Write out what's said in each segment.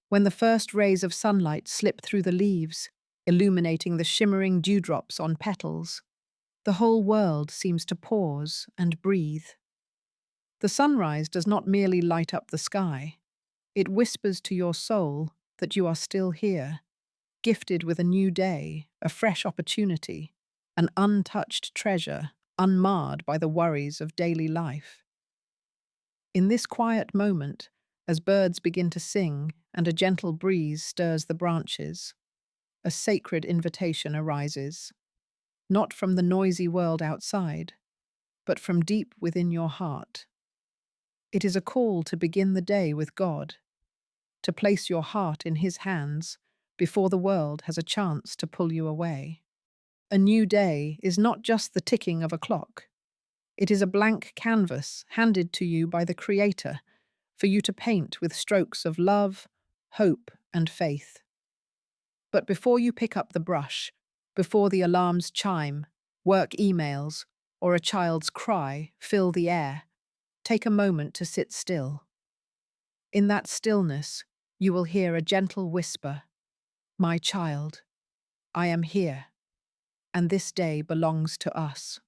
when the first rays of sunlight slip through the leaves, illuminating the shimmering dewdrops on petals, the whole world seems to pause and breathe. The sunrise does not merely light up the sky, it whispers to your soul that you are still here, gifted with a new day, a fresh opportunity, an untouched treasure, unmarred by the worries of daily life. In this quiet moment, as birds begin to sing and a gentle breeze stirs the branches, a sacred invitation arises, not from the noisy world outside, but from deep within your heart. It is a call to begin the day with God, to place your heart in His hands before the world has a chance to pull you away. A new day is not just the ticking of a clock. It is a blank canvas handed to you by the Creator for you to paint with strokes of love, hope, and faith. But before you pick up the brush, before the alarms chime, work emails, or a child's cry fill the air, take a moment to sit still. In that stillness, you will hear a gentle whisper, "My child, I am here, and this day belongs to us."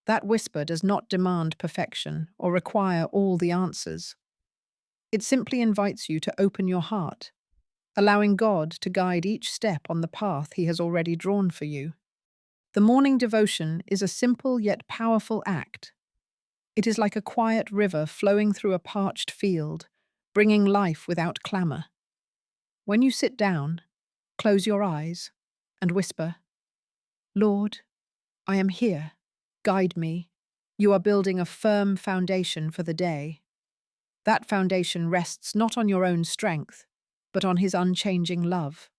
That whisper does not demand perfection or require all the answers. It simply invites you to open your heart, allowing God to guide each step on the path He has already drawn for you. The morning devotion is a simple yet powerful act. It is like a quiet river flowing through a parched field, bringing life without clamour. When you sit down, close your eyes and whisper, "Lord, I am here. Guide me." You are building a firm foundation for the day. That foundation rests not on your own strength, but on His unchanging love.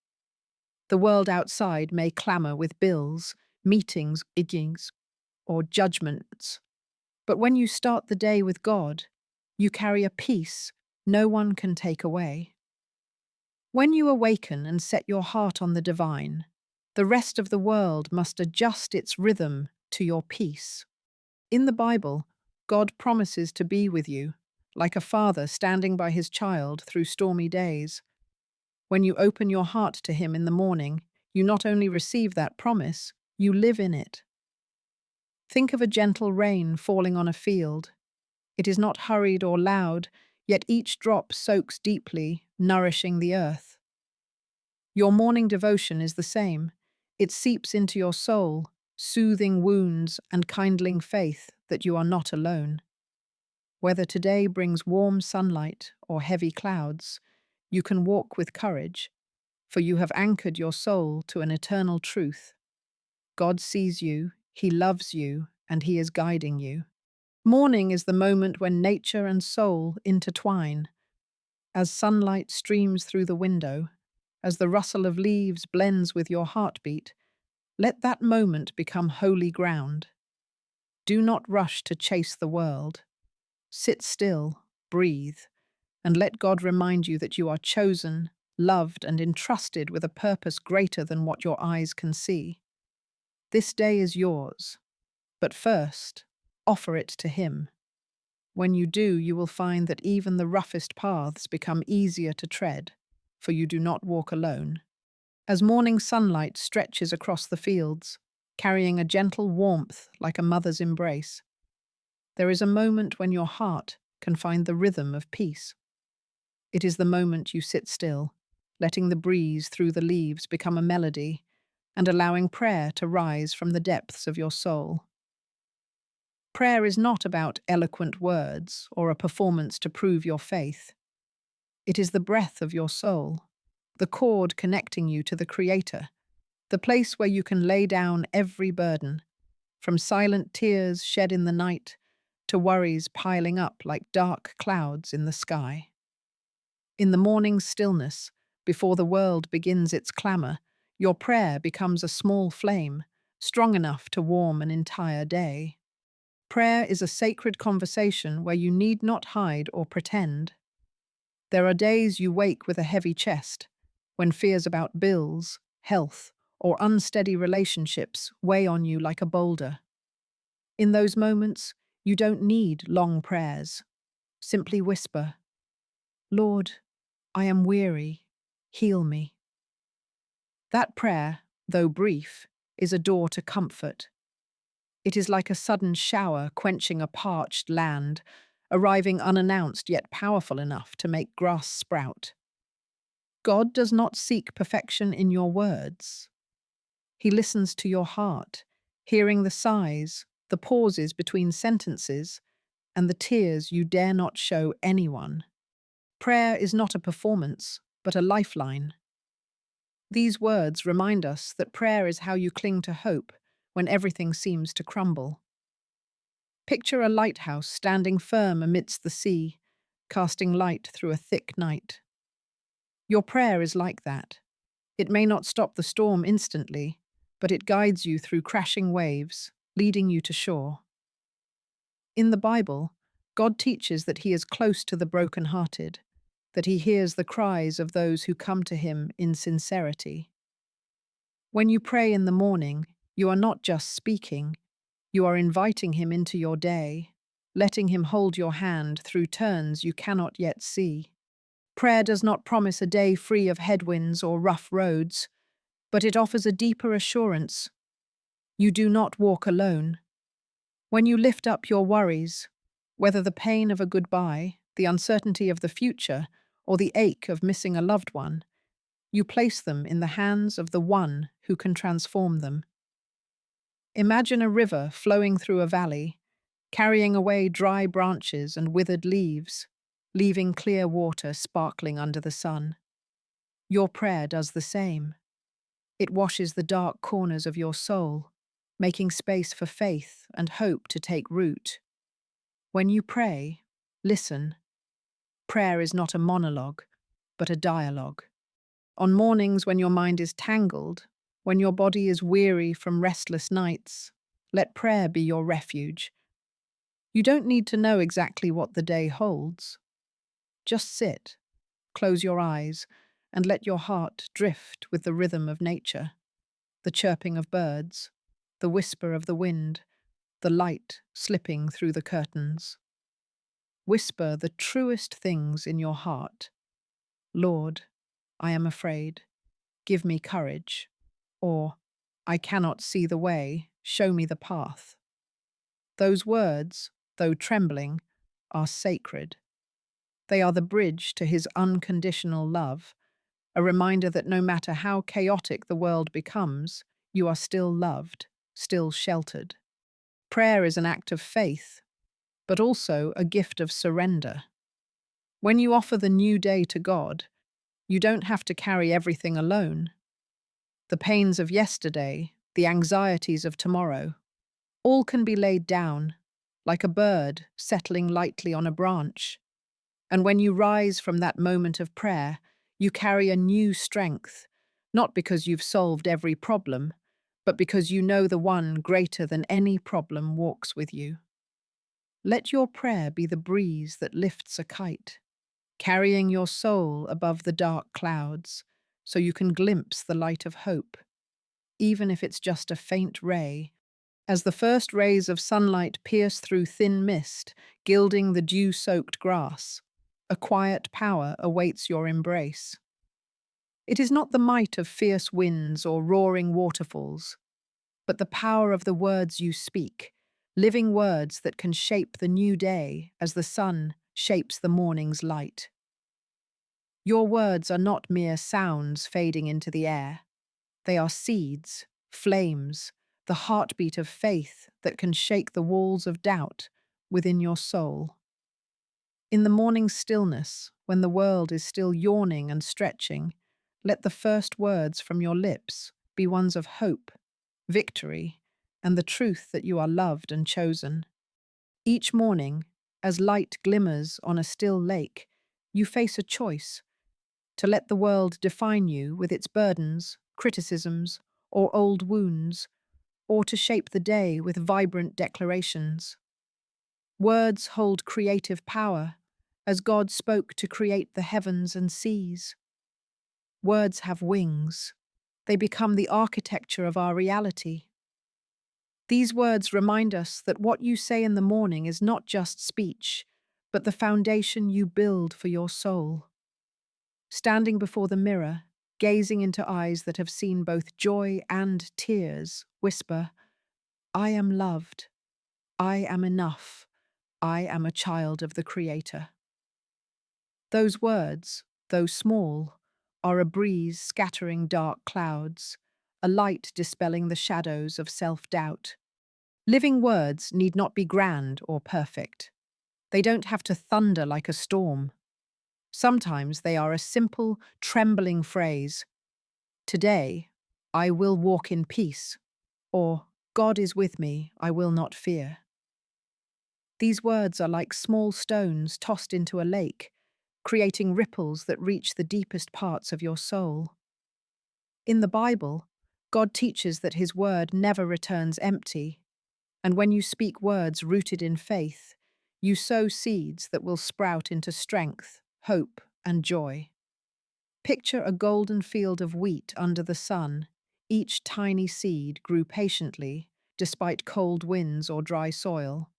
The world outside may clamour with bills, meetings, biddings, or judgments. But when you start the day with God, you carry a peace no one can take away. When you awaken and set your heart on the divine, the rest of the world must adjust its rhythm to your peace. In the Bible, God promises to be with you, like a father standing by his child through stormy days. When you open your heart to Him in the morning, you not only receive that promise, you live in it. Think of a gentle rain falling on a field. It is not hurried or loud, yet each drop soaks deeply, nourishing the earth. Your morning devotion is the same. It seeps into your soul, soothing wounds and kindling faith that you are not alone. Whether today brings warm sunlight or heavy clouds, you can walk with courage, for you have anchored your soul to an eternal truth. God sees you, He loves you, and He is guiding you. Morning is the moment when nature and soul intertwine. As sunlight streams through the window, as the rustle of leaves blends with your heartbeat, let that moment become holy ground. Do not rush to chase the world. Sit still, breathe, and let God remind you that you are chosen, loved, and entrusted with a purpose greater than what your eyes can see. This day is yours, but first, offer it to Him. When you do, you will find that even the roughest paths become easier to tread, for you do not walk alone. As morning sunlight stretches across the fields, carrying a gentle warmth like a mother's embrace, there is a moment when your heart can find the rhythm of peace. It is the moment you sit still, letting the breeze through the leaves become a melody, and allowing prayer to rise from the depths of your soul. Prayer is not about eloquent words or a performance to prove your faith. It is the breath of your soul, the cord connecting you to the Creator, the place where you can lay down every burden, from silent tears shed in the night to worries piling up like dark clouds in the sky. In the morning stillness, before the world begins its clamour, your prayer becomes a small flame, strong enough to warm an entire day. Prayer is a sacred conversation where you need not hide or pretend. There are days you wake with a heavy chest, when fears about bills, health, or unsteady relationships weigh on you like a boulder. In those moments, you don't need long prayers. Simply whisper, "Lord, I am weary. Heal me. That prayer, though brief, is a door to comfort. It is like a sudden shower quenching a parched land, arriving unannounced yet powerful enough to make grass sprout. God does not seek perfection in your words. He listens to your heart, hearing the sighs, the pauses between sentences, and the tears you dare not show anyone. Prayer is not a performance, but a lifeline. These words remind us that prayer is how you cling to hope when everything seems to crumble. Picture a lighthouse standing firm amidst the sea, casting light through a thick night. Your prayer is like that. It may not stop the storm instantly, but it guides you through crashing waves, leading you to shore. In the Bible, God teaches that He is close to the brokenhearted, that He hears the cries of those who come to Him in sincerity. When you pray in the morning, you are not just speaking, you are inviting Him into your day, letting Him hold your hand through turns you cannot yet see. Prayer does not promise a day free of headwinds or rough roads, but it offers a deeper assurance. You do not walk alone. When you lift up your worries, whether the pain of a goodbye, the uncertainty of the future, or the ache of missing a loved one, you place them in the hands of the One who can transform them. Imagine a river flowing through a valley, carrying away dry branches and withered leaves, leaving clear water sparkling under the sun. Your prayer does the same. It washes the dark corners of your soul, making space for faith and hope to take root. When you pray, listen. Prayer is not a monologue, but a dialogue. On mornings when your mind is tangled, when your body is weary from restless nights, let prayer be your refuge. You don't need to know exactly what the day holds. Just sit, close your eyes, and let your heart drift with the rhythm of nature, the chirping of birds, the whisper of the wind, the light slipping through the curtains. Whisper the truest things in your heart. Lord, I am afraid. Give me courage. Or, I cannot see the way. Show me the path. Those words, though trembling, are sacred. They are the bridge to His unconditional love, a reminder that no matter how chaotic the world becomes, you are still loved, still sheltered. Prayer is an act of faith, but also a gift of surrender. When you offer the new day to God, you don't have to carry everything alone. The pains of yesterday, the anxieties of tomorrow, all can be laid down, like a bird settling lightly on a branch. And when you rise from that moment of prayer, you carry a new strength, not because you've solved every problem, but because you know the one greater than any problem walks with you. Let your prayer be the breeze that lifts a kite, carrying your soul above the dark clouds, so you can glimpse the light of hope, even if it's just a faint ray. As the first rays of sunlight pierce through thin mist, gilding the dew-soaked grass, a quiet power awaits your embrace. It is not the might of fierce winds or roaring waterfalls, but the power of the words you speak, living words that can shape the new day as the sun shapes the morning's light. Your words are not mere sounds fading into the air. They are seeds, flames, the heartbeat of faith that can shake the walls of doubt within your soul. In the morning stillness, when the world is still yawning and stretching, let the first words from your lips be ones of hope, victory, and the truth that you are loved and chosen. Each morning, as light glimmers on a still lake, you face a choice: to let the world define you with its burdens, criticisms, or old wounds, or to shape the day with vibrant declarations. Words hold creative power, as God spoke to create the heavens and seas. Words have wings. They become the architecture of our reality. These words remind us that what you say in the morning is not just speech, but the foundation you build for your soul. Standing before the mirror, gazing into eyes that have seen both joy and tears, whisper, I am loved. I am enough. I am a child of the Creator. Those words, though small, are a breeze scattering dark clouds, a light dispelling the shadows of self-doubt. Living words need not be grand or perfect. They don't have to thunder like a storm. Sometimes they are a simple, trembling phrase. Today, I will walk in peace, or God is with me, I will not fear. These words are like small stones tossed into a lake, creating ripples that reach the deepest parts of your soul. In the Bible, God teaches that His word never returns empty, and when you speak words rooted in faith, you sow seeds that will sprout into strength, hope, and joy. Picture a golden field of wheat under the sun. Each tiny seed grew patiently, despite cold winds or dry soil.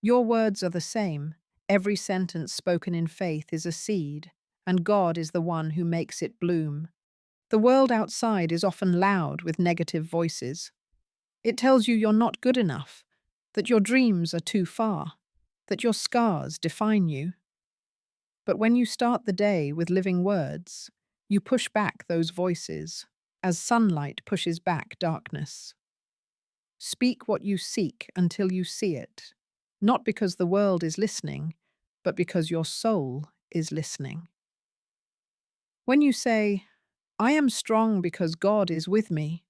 Your words are the same. Every sentence spoken in faith is a seed, and God is the one who makes it bloom. The world outside is often loud with negative voices. It tells you you're not good enough, that your dreams are too far, that your scars define you. But when you start the day with living words, you push back those voices, as sunlight pushes back darkness. Speak what you seek until you see it, not because the world is listening, but because your soul is listening. When you say, I am strong because God is with me,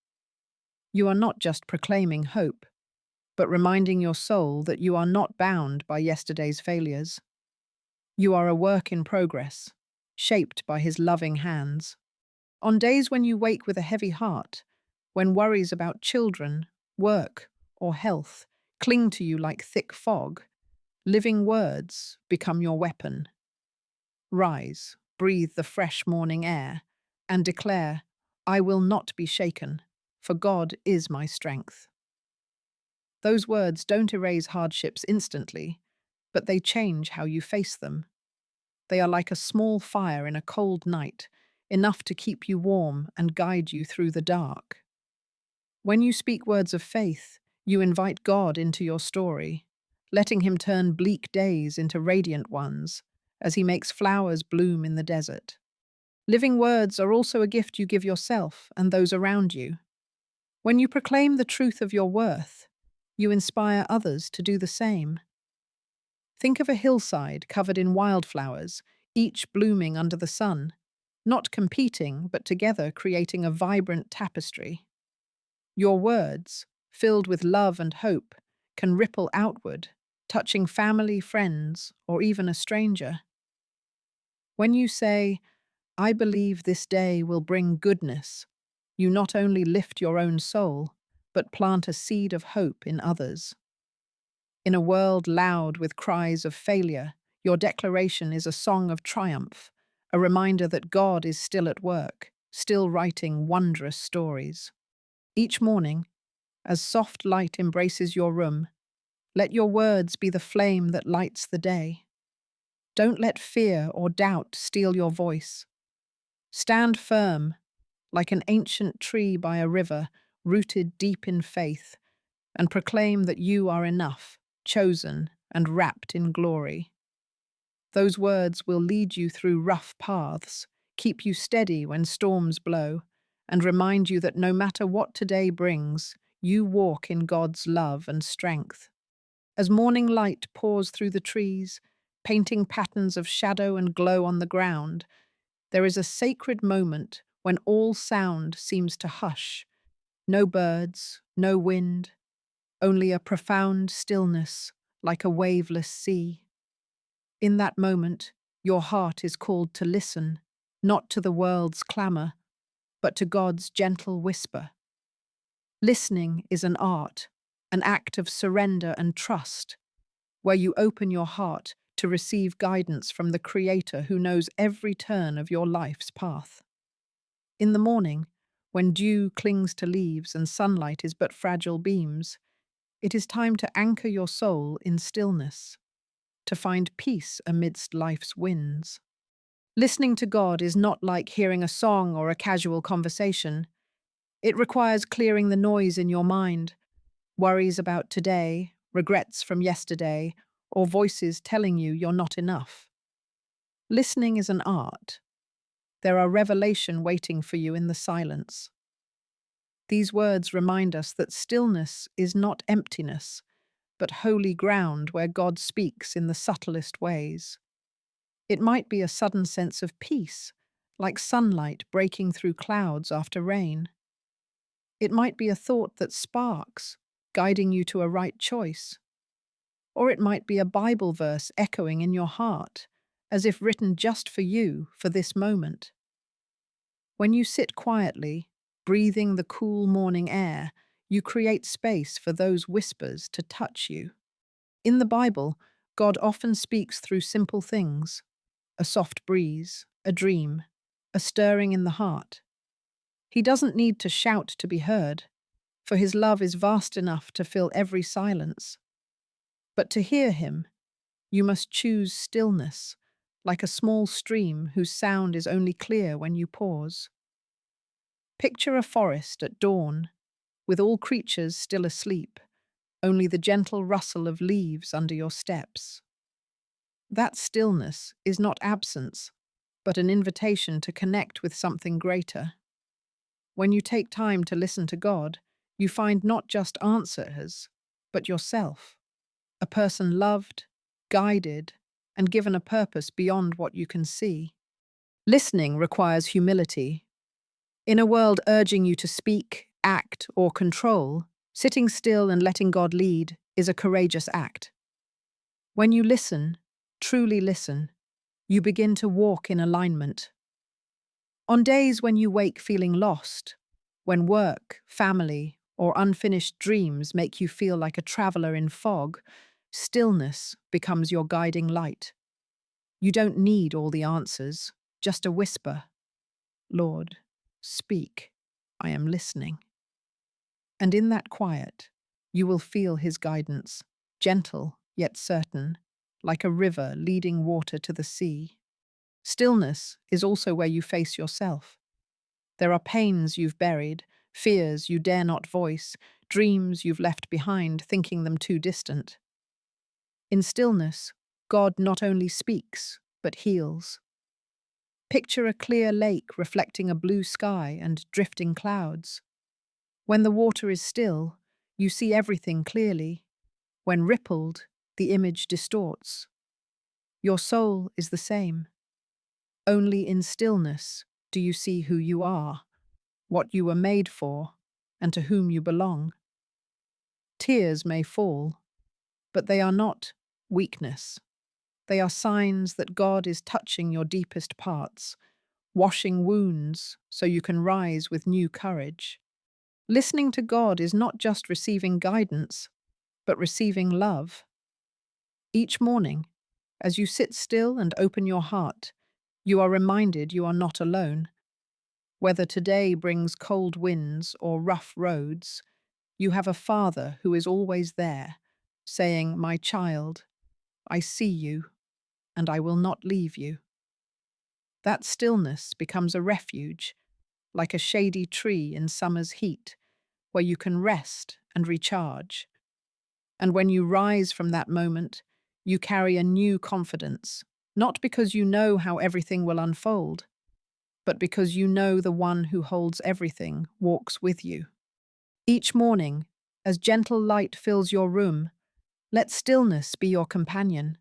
you are not just proclaiming hope, but reminding your soul that you are not bound by yesterday's failures. You are a work in progress, shaped by His loving hands. On days when you wake with a heavy heart, when worries about children, work, or health cling to you like thick fog, living words become your weapon. Rise, breathe the fresh morning air, and declare, I will not be shaken, for God is my strength. Those words don't erase hardships instantly, but they change how you face them. They are like a small fire in a cold night, enough to keep you warm and guide you through the dark. When you speak words of faith, you invite God into your story, letting Him turn bleak days into radiant ones, as He makes flowers bloom in the desert. Living words are also a gift you give yourself and those around you. When you proclaim the truth of your worth, you inspire others to do the same. Think of a hillside covered in wildflowers, each blooming under the sun, not competing but together creating a vibrant tapestry. Your words, filled with love and hope, can ripple outward, touching family, friends, or even a stranger. When you say, I believe this day will bring goodness, you not only lift your own soul, but plant a seed of hope in others. In a world loud with cries of failure, your declaration is a song of triumph, a reminder that God is still at work, still writing wondrous stories. Each morning, as soft light embraces your room, let your words be the flame that lights the day. Don't let fear or doubt steal your voice. Stand firm, like an ancient tree by a river, rooted deep in faith, and proclaim that you are enough, chosen, and wrapped in glory. Those words will lead you through rough paths, keep you steady when storms blow, and remind you that no matter what today brings, you walk in God's love and strength. As morning light pours through the trees, painting patterns of shadow and glow on the ground, there is a sacred moment when all sound seems to hush. No birds, no wind, only a profound stillness, like a waveless sea. In that moment, your heart is called to listen, not to the world's clamour, but to God's gentle whisper. Listening is an art, an act of surrender and trust, where you open your heart to receive guidance from the Creator who knows every turn of your life's path. In the morning, when dew clings to leaves and sunlight is but fragile beams, it is time to anchor your soul in stillness, to find peace amidst life's winds. Listening to God is not like hearing a song or a casual conversation. It requires clearing the noise in your mind, worries about today, regrets from yesterday, or voices telling you you're not enough. Listening is an art. There are revelation waiting for you in the silence. These words remind us that stillness is not emptiness, but holy ground where God speaks in the subtlest ways. It might be a sudden sense of peace, like sunlight breaking through clouds after rain. It might be a thought that sparks, guiding you to a right choice. Or it might be a Bible verse echoing in your heart, as if written just for you for this moment. When you sit quietly, breathing the cool morning air, you create space for those whispers to touch you. In the Bible, God often speaks through simple things: a soft breeze, a dream, a stirring in the heart. He doesn't need to shout to be heard, for his love is vast enough to fill every silence. But to hear him, you must choose stillness, like a small stream whose sound is only clear when you pause. Picture a forest at dawn, with all creatures still asleep, only the gentle rustle of leaves under your steps. That stillness is not absence, but an invitation to connect with something greater. When you take time to listen to God, you find not just answers, but yourself, a person loved, guided, and given a purpose beyond what you can see. Listening requires humility. In a world urging you to speak, act, or control, sitting still and letting God lead is a courageous act. When you listen, truly listen, you begin to walk in alignment. On days when you wake feeling lost, when work, family, or unfinished dreams make you feel like a traveler in fog, stillness becomes your guiding light. You don't need all the answers, just a whisper. Lord, speak. I am listening. And in that quiet, you will feel his guidance, gentle yet certain, like a river leading water to the sea. Stillness is also where you face yourself. There are pains you've buried, fears you dare not voice, dreams you've left behind, thinking them too distant. In stillness, God not only speaks, but heals. Picture a clear lake reflecting a blue sky and drifting clouds. When the water is still, you see everything clearly. When rippled, the image distorts. Your soul is the same. Only in stillness do you see who you are, what you were made for, and to whom you belong. Tears may fall, but they are not weakness. They are signs that God is touching your deepest parts, washing wounds so you can rise with new courage. Listening to God is not just receiving guidance, but receiving love. Each morning, as you sit still and open your heart, you are reminded you are not alone. Whether today brings cold winds or rough roads, you have a Father who is always there, saying, "My child, I see you, and I will not leave you." That stillness becomes a refuge, like a shady tree in summer's heat, where you can rest and recharge. And when you rise from that moment, you carry a new confidence, not because you know how everything will unfold, but because you know the one who holds everything walks with you. Each morning, as gentle light fills your room, let stillness be your companion.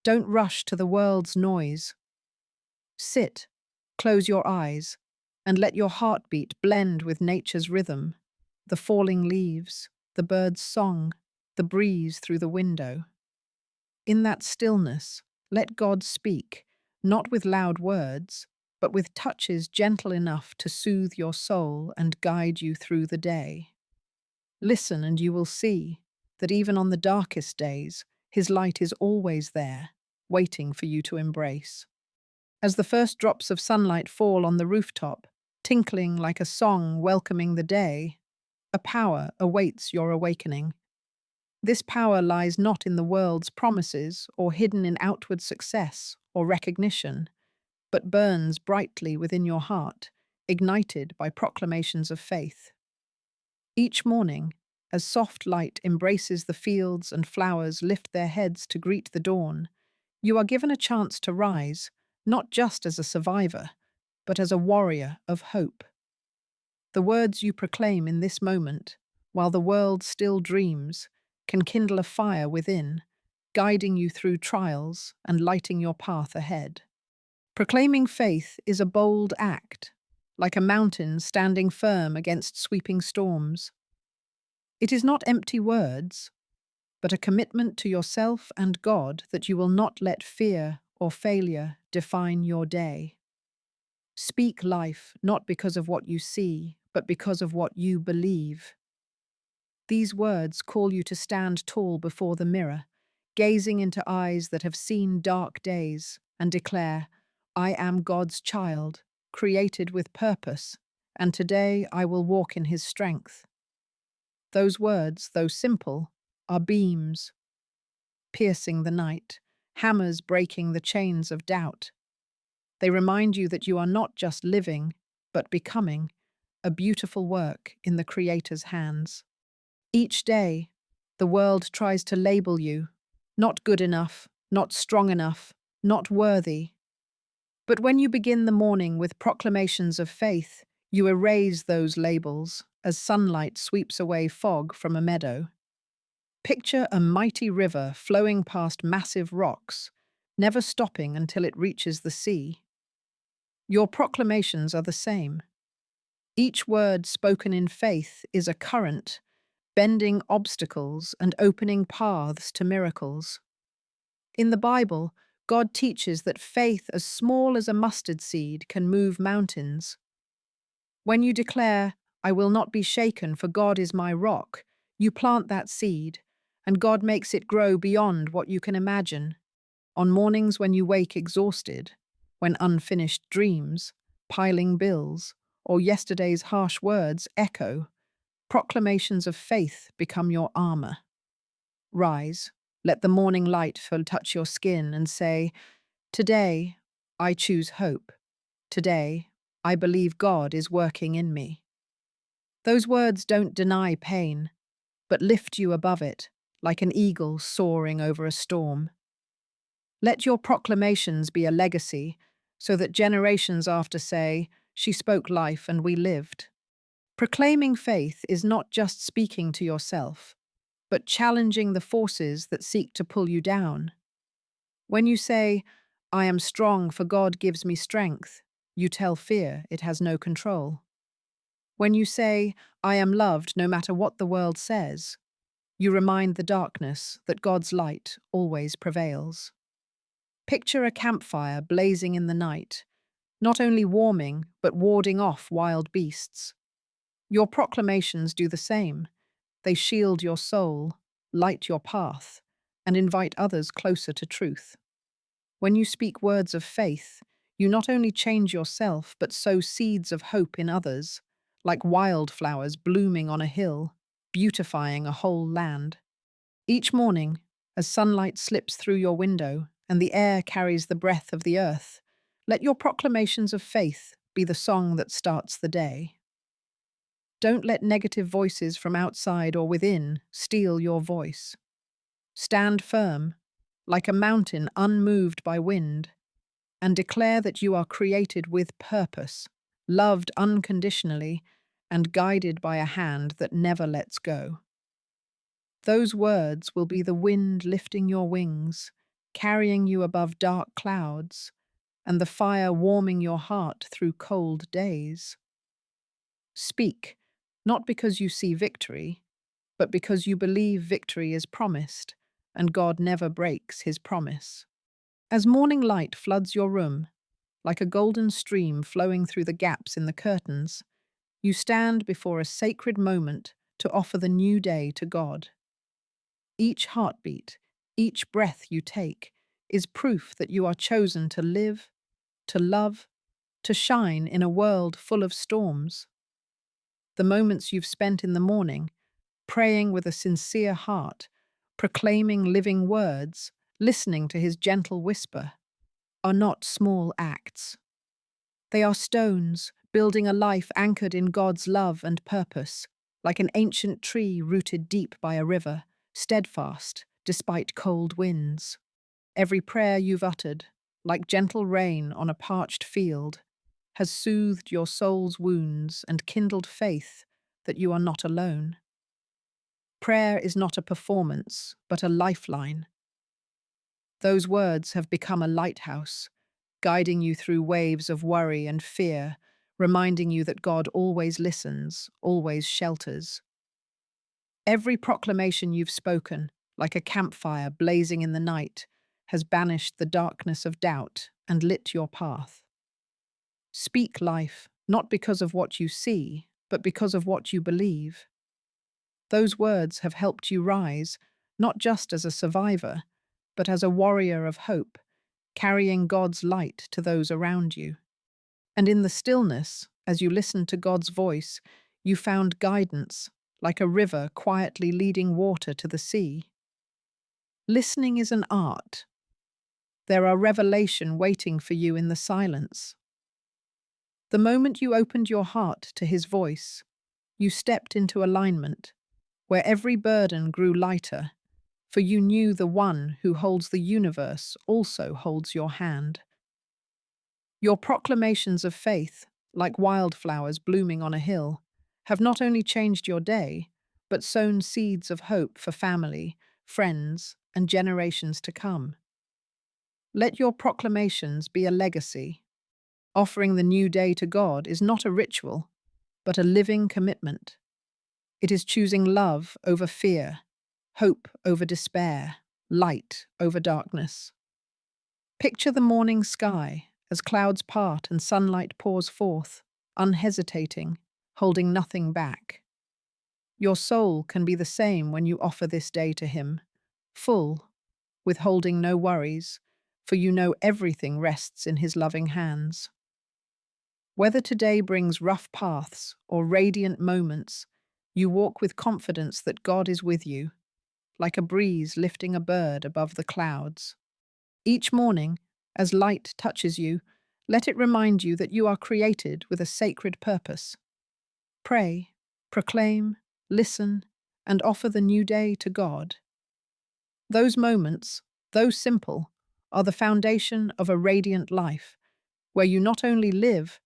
Don't rush to the world's noise. Sit, close your eyes, and let your heartbeat blend with nature's rhythm, the falling leaves, the bird's song, the breeze through the window. In that stillness, let God speak, not with loud words, but with touches gentle enough to soothe your soul and guide you through the day. Listen and you will see that even on the darkest days, his light is always there, waiting for you to embrace. As the first drops of sunlight fall on the rooftop, tinkling like a song welcoming the day, a power awaits your awakening. This power lies not in the world's promises or hidden in outward success or recognition, but burns brightly within your heart, ignited by proclamations of faith. Each morning, as soft light embraces the fields and flowers lift their heads to greet the dawn, you are given a chance to rise, not just as a survivor, but as a warrior of hope. The words you proclaim in this moment, while the world still dreams, can kindle a fire within, guiding you through trials and lighting your path ahead. Proclaiming faith is a bold act, like a mountain standing firm against sweeping storms. It is not empty words, but a commitment to yourself and God that you will not let fear or failure define your day. Speak life not because of what you see, but because of what you believe. These words call you to stand tall before the mirror, gazing into eyes that have seen dark days, and declare, I am God's child, created with purpose, and today I will walk in his strength. Those words, though simple, are beams, piercing the night, hammers breaking the chains of doubt. They remind you that you are not just living, but becoming, a beautiful work in the Creator's hands. Each day, the world tries to label you, not good enough, not strong enough, not worthy. But when you begin the morning with proclamations of faith, you erase those labels as sunlight sweeps away fog from a meadow. Picture a mighty river flowing past massive rocks, never stopping until it reaches the sea. Your proclamations are the same. Each word spoken in faith is a current, bending obstacles and opening paths to miracles. In the Bible, God teaches that faith as small as a mustard seed can move mountains. When you declare, I will not be shaken, for God is my rock, you plant that seed, and God makes it grow beyond what you can imagine. On mornings when you wake exhausted, when unfinished dreams, piling bills, or yesterday's harsh words echo, proclamations of faith become your armor. Rise, let the morning light touch your skin and say, Today, I choose hope. Today, I believe God is working in me. Those words don't deny pain, but lift you above it, like an eagle soaring over a storm. Let your proclamations be a legacy, so that generations after say, She spoke life and we lived. Proclaiming faith is not just speaking to yourself, but challenging the forces that seek to pull you down. When you say, I am strong for God gives me strength, you tell fear it has no control. When you say, I am loved no matter what the world says, you remind the darkness that God's light always prevails. Picture a campfire blazing in the night, not only warming, but warding off wild beasts. Your proclamations do the same. They shield your soul, light your path, and invite others closer to truth. When you speak words of faith, you not only change yourself, but sow seeds of hope in others, like wildflowers blooming on a hill, beautifying a whole land. Each morning, as sunlight slips through your window and the air carries the breath of the earth, let your proclamations of faith be the song that starts the day. Don't let negative voices from outside or within steal your voice. Stand firm, like a mountain unmoved by wind, and declare that you are created with purpose, loved unconditionally, and guided by a hand that never lets go. Those words will be the wind lifting your wings, carrying you above dark clouds, and the fire warming your heart through cold days. Speak, not because you see victory, but because you believe victory is promised, and God never breaks his promise. As morning light floods your room, like a golden stream flowing through the gaps in the curtains, you stand before a sacred moment to offer the new day to God. Each heartbeat, each breath you take, is proof that you are chosen to live, to love, to shine in a world full of storms. The moments you've spent in the morning, praying with a sincere heart, proclaiming living words, listening to his gentle whisper, are not small acts. They are stones, building a life anchored in God's love and purpose, like an ancient tree rooted deep by a river, steadfast despite cold winds. Every prayer you've uttered, like gentle rain on a parched field, has soothed your soul's wounds and kindled faith that you are not alone. Prayer is not a performance, but a lifeline. Those words have become a lighthouse, guiding you through waves of worry and fear, reminding you that God always listens, always shelters. Every proclamation you've spoken, like a campfire blazing in the night, has banished the darkness of doubt and lit your path. Speak life, not because of what you see, but because of what you believe. Those words have helped you rise, not just as a survivor, but as a warrior of hope, carrying God's light to those around you. And in the stillness, as you listened to God's voice, you found guidance, like a river quietly leading water to the sea. Listening is an art. There are revelation waiting for you in the silence. The moment you opened your heart to His voice, you stepped into alignment, where every burden grew lighter, for you knew the one who holds the universe also holds your hand. Your proclamations of faith, like wildflowers blooming on a hill, have not only changed your day, but sown seeds of hope for family, friends, and generations to come. Let your proclamations be a legacy. Offering the new day to God is not a ritual, but a living commitment. It is choosing love over fear, hope over despair, light over darkness. Picture the morning sky as clouds part and sunlight pours forth, unhesitating, holding nothing back. Your soul can be the same when you offer this day to Him, full, withholding no worries, for you know everything rests in His loving hands. Whether today brings rough paths or radiant moments, you walk with confidence that God is with you, like a breeze lifting a bird above the clouds. Each morning, as light touches you, let it remind you that you are created with a sacred purpose. Pray, proclaim, listen, and offer the new day to God. Those moments, though simple, are the foundation of a radiant life, where you not only live,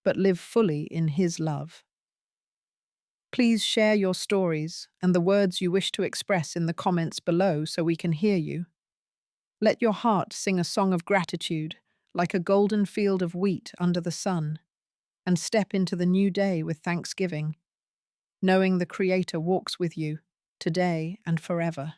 but live fully in His love. Please share your stories and the words you wish to express in the comments below so we can hear you. Let your heart sing a song of gratitude, like a golden field of wheat under the sun, and step into the new day with thanksgiving, knowing the Creator walks with you, today and forever.